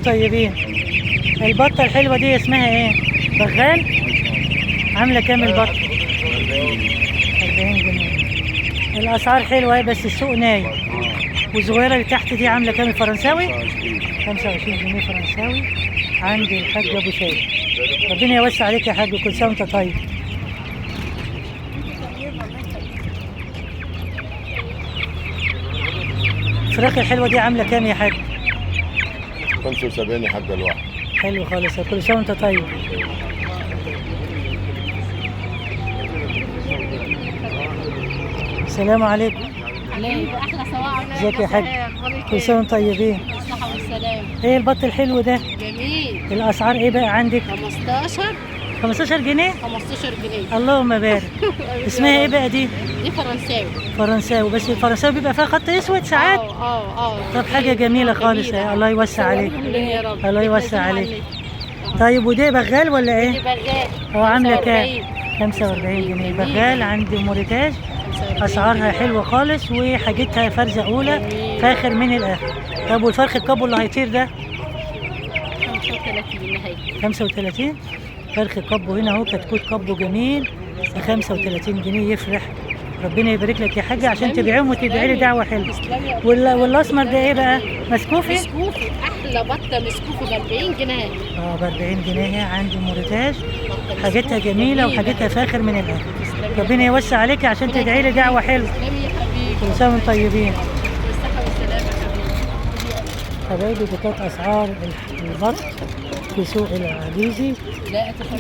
طيبين. البطة الحلوة دي اسمها ايه؟ بغال؟ عاملة كام البطة؟ 40 جنيه. الأسعار حلوة بس السوق نايم. والصغيرة اللي تحت دي عاملة كام الفرنساوي؟ 25 جنيه فرنساوي عند الحاج أبو شاي. ربنا يوسع عليك يا حاج، كل سنة وأنت طيب. الفراخ الحلوة دي عاملة كام يا حاج؟ 75 يا حاج الواحد. حلو خالص، كل سنة وأنت طيب. السلام عليكم. عليكم احلى صباح. ازيك يا حاج؟ كل سنة وانتم طيبين. بالصحة والسلام. ايه البط الحلو ده؟ جميل. الأسعار ايه بقى عندك؟ 15 جنيه؟ 15 جنيه. اللهم بارك. اسمها ايه بقى دي؟ دي فرنساوي. فرنساوي، بس الفرنساوي بيبقى فيها خط اسود ساعات. طب حاجة جميلة خالص. الله يوسع عليك. يا رب. الله يوسع عليك. طيب ودي بغال ولا دي ايه؟ بغال. هو عاملة 45. كام؟ 45 جنيه. بغال عند موريتاج. اسعارها حلوة خالص وحاجتها فرزة اولى فاخر من الاخر. طب والفرخ الكابو اللي هيطير ده؟ 35 جنيه. 35. فرخ كابو هنا اهو، كتكوت كابو جميل ب 35 جنيه يفرح. ربنا يبارك لك يا حاجة عشان تبيعهم وتدعي لي دعوة حلوة. والاسمر ده ايه بقى؟ مسكوفي؟ مسكوفي. احلى بطة مسكوفي ب 40 جنيه. ب 40 جنيه عند موريتاج. حاجتها جميلة وحاجتها فاخر من الاخر. ربنا يوسع عليك عشان تدعي لي دعوة حلوة. تسلمي يا حبيبي. كل سنة وانتم طيبين. بالصحة والسلامة يا حبيبي. حبايبي دي كانت اسعار البط في سوق العزيزي. لا